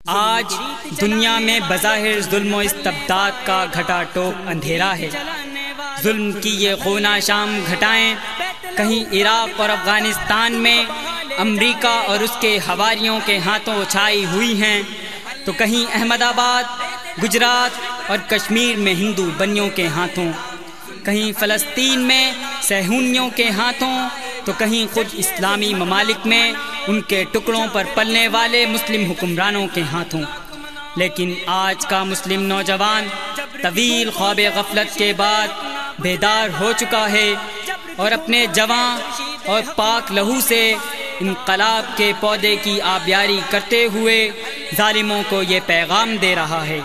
آج دنیا میں بظاہر ظلم و استبداد کا گھٹا ٹوپ اندھیرا ہے۔ ظلم کی یہ خونہ شام گھٹائیں کہیں عراق اور افغانستان میں امریکہ اور اس کے حواریوں کے ہاتھوں چھائی ہوئی ہیں، تو کہیں احمد آباد، گجرات اور کشمیر میں ہندو بنیوں کے ہاتھوں، کہیں فلسطین میں صہیونیوں کے ہاتھوں، تو کہیں خود اسلامی ممالک میں ان کے ٹکڑوں پر پلنے والے مسلم حکمرانوں کے ہاتھوں۔ لیکن آج کا مسلم نوجوان طویل خواب غفلت کے بعد بیدار ہو چکا ہے اور اپنے جواں اور پاک لہو سے انقلاب کے پودے کی آبیاری کرتے ہوئے ظالموں کو یہ پیغام دے رہا ہے: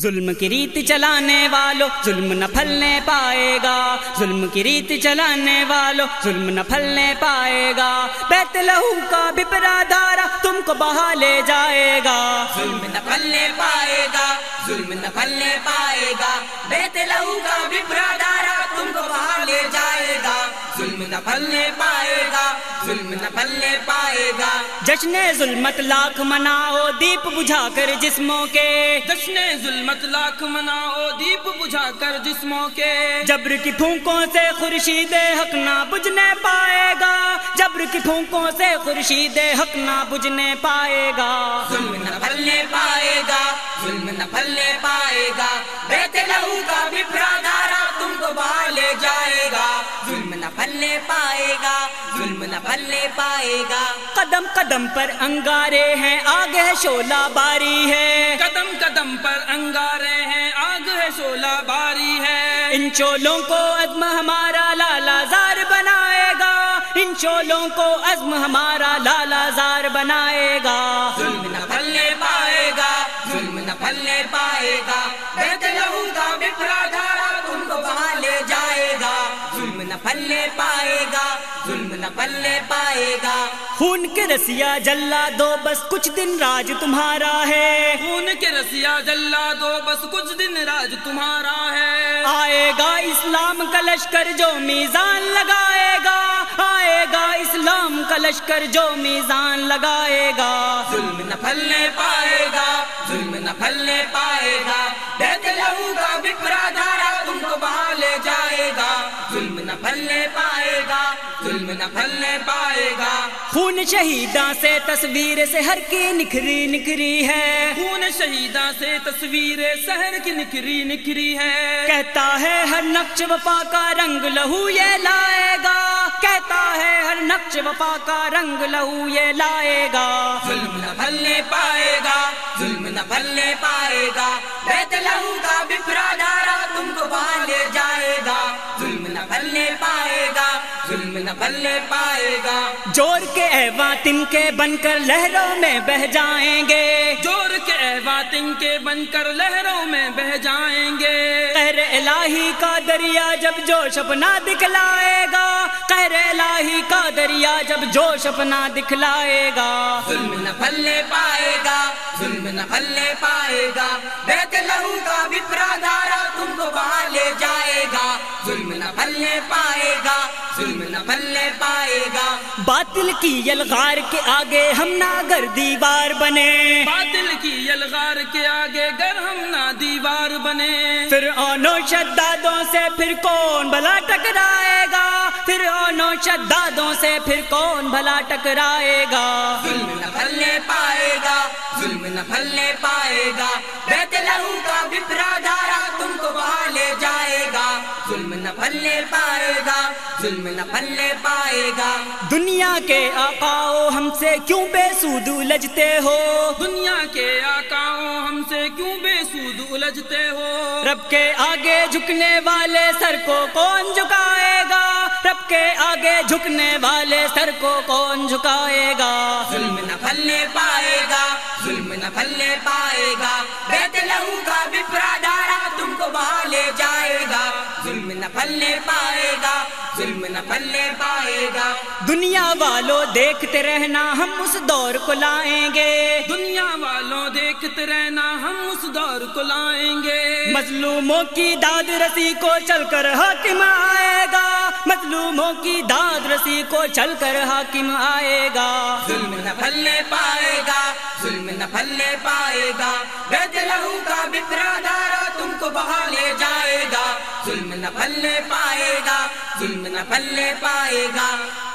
ظلم کی ریت چلانے والوں ظلم نہ پھلنے پائے گا، ظلم کی ریت چلانے والوں ظلم نہ پھلنے پائے گا، بیت لہو کا بپرا دھارا تم کو بہا لے جائے گا، ظلم نہ پھلنے پائے گا، ظلم نہ پھلنے پائے گا، بیت لہو کا بپرا دھارا تم کو بہا لے جائے گا، ظلم نہ پھلنے پائے گا، ظلم نہ پھلنے پائے گا۔ جشن ظلمت لاکھ مناؤ دیپ بجھا کر جسموں کے، جشن ظلمت لاکھ مناؤ دیپ بجھا کر جسموں کے، جبر کی پھونکوں سے خورشید حق نہ بجھنے پائے گا، جبر کی پھونکوں سے خورشید حق نہ بجھنے پائے گا، ظلم نہ پھلنے پائے گا، ظلم نہ پھلنے پائے گا، بیت لہو کا بپرا دھارا تم کو بہا لے جائے گا، ظلم نہ پھلنے پائے گا، ظلم نہ پھلنے پائے گا۔ قدم قدم پر انگارے ہیں آگ ہے شعلہ باری ہے، قدم قدم پر انگارے ہیں آگ ہے شعلہ باری ہے، ان شعلوں کو عزم ہمارا لالا زار بنائے گا، ان شعلوں کو عزم ہمارا لالا زار بنائے گا، ظلم نہ پھلنے پائے گا، ظلم نہ پھلنے پائے گا، بیت لہو کا بپرا دھارا تم کو بہا لے جائے گا، ظلم نہ پھلنے پائے گا، ظلم نہ پھلنے پائے گا۔ خون کے رسیا جلا دو بس کچھ دن راج تمہارا ہے، خون کے رسیا جلا دو بس کچھ دن راج تمہارا ہے، آئے گا اسلام کا لشکر جو میزان لگائے گا، آئے گا اسلام کا لشکر جو میزان لگائے گا، ظلم نہ پھلنے پائے گا، ظلم نہ پھلنے پائے گا، بیت لہو کا بپرا دھارا تم کو بہا لے جائے گا، ظلم نہ پھلنے پائے گا، ظلم نہ پھلنے پائے گا۔ خون شہیداں سے تصویر سے ہر کی نکھری نکھری ہے، خون شہیداں سے تصویر سحر کی نکھری نکھری ہے، کہتا ہے ہر نقش وفا کا رنگ لہو یہ لائے گا، کہتا ہے ہر نقش وفا کا رنگ لہو یہ لائے گا، ظلم نہ پھلنے پائے گا، ظلم نہ پھلنے پائے گا، بیت لہو کا بپرا دھارا تم کو بہا لے جائے گا، ظلم نہ پھلنے پائے گا، ظلم نہ پھلنے پائے گا۔ جور کے احواتن کے بن کر لہروں میں بہ جائیں گے، جور کے احواتن کے بن کر لہروں میں بہ جائیں گے، قہر الہی کا دریا جب جوش اپنا دکھلائے گا، قہر الہی کا دریا جب جوش اپنا دکھلائے گا، ظلم نہ پھلنے پائے گا، ظلم نہ پھلنے پائے گا، بیت لہو کا بپرا دھارا تم کو بہا لے جائے گا، ظلم نہ پھلنے پائے گا، ظلم نہ پھلنے پائے گا۔ باطل کی یلغار کے آگے ہم نہ گر دیوار بنے، باطل کی یلغار کے آگے گر ہم نہ دیوار بنے، فرعون و شدادوں سے پھر کون بھلا ٹکرائے گا، فرعون و شدادوں سے پھر کون بھلا ٹکرائے گا، ظلم نہ پھلنے پائے گا، ظلم نہ پھلنے پائے گا، بیت لہو کا بپرا دھارا تم کو بہا لے جائے گا، ظلم نہ پھلنے پائے گا، ظلم نہ پھلنے پائے گا۔ دنیا کے آقاؤ ہم سے کیوں بے سود الجھتے ہو، دنیا کے آقاؤں ہم سے کیوں بے سود الجھتے ہو، رب کے آگے جھکنے والے سر کو کون جھکائے گا، رب کے آگے جھکنے والے سر کو کون جھکائے گا، ظلم نہ پھلنے پائے گا، ظلم نہ پھلنے پائے گا، بیت لہو کا بپرا دھارا تم کو بہا لے جائے گا، ظلم نہ پھلنے پائے گا، ظلم نہ پھلنے پائے گا۔ دنیا والوں دیکھتے رہنا ہم اس دور کو لائیں گے، دنیا والوں دیکھتے رہنا ہم اس دور کو لائیں گے، مظلوموں کی داد رسی کو چل کر حاکم آئے گا، مظلوموں کی داد رسی کو چل کر حاکم آئے گا. ظلم نہ پھلنے پائے گا, ظلم نہ پھلنے پائے گا, بیت لہو کا بپرا دھارا تم کو بہا لے جائے گا. ظلم نہ پھلنے پائے گا, ظلم نہ پھلنے پائے گا.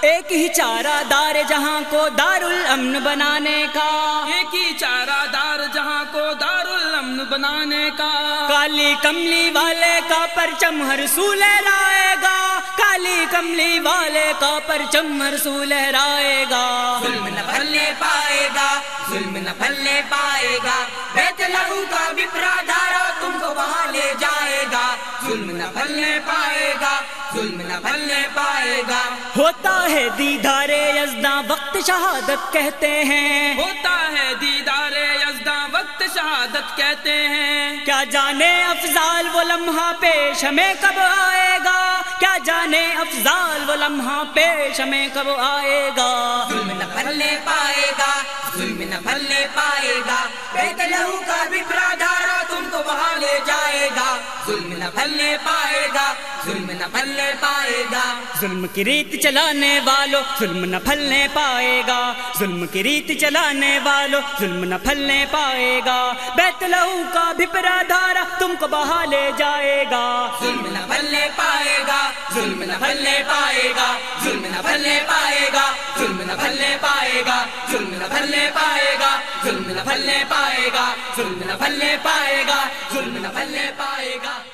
ایک ہی چارہ دار جہاں کو دار الامن بنانے کا, ایک ہی چارہ دار جہاں کو دار الامن بنانے کا. کالی کملی والے کا پرچم ہر سو لہرائے گا, کالی کملی والے کا پرچم ہر سو لہرائے گا. ظلم نہ پھلنے پائے گا, ظلم نہ پھلنے پائے گا, بیت لہو کا بپرا دھارا تم کو وہاں لے جائے گا. ظلم نہ پھلنے پائے گا, ظلم نہ پھلنے پائے گا. ہوتا ہے دیدار یزداں وقت شہادت کہتے ہیں, ہوتا ہے دیدار یزداں وقت شہادت کہتے ہیں. کیا جانے افضال وہ لمحہ پیش ہمیں کب آئے گا, کیا جانے افضال وہ لمحہ پیش ہمیں کب آئے گا. ظلم نہ پھلنے پائے گا, ظلم نہ پھلنے پائے گا, بیت لہو کا بپرا دھارا تم کو وہاں لے جائے گا. ظلم نہ پھلنے پائے گا, ظلم نہ پھلنے پائے گا. ظلم کی ریت چلانے والوں ظلم نہ پھلنے پائے گا, ظلم کی ریت چلانے والوں ظلم نہ پھلنے پائے گا. بیت لہو کا بھپرا دھارا تم کو بہا لے جائے گا. ظلم نہ پھلنے پائے گا, ظلم نہ پھلنے پائے گا, ظلم نہ پھلنے پائے گا, ظلم نہ پھلنے پائے گا, ظلم نہ پھلنے پائے گا, ظلم نہ پھلنے پائے گا, ظلم نہ پھلنے پائے گا, ظلم نہ پھلنے پائے گا.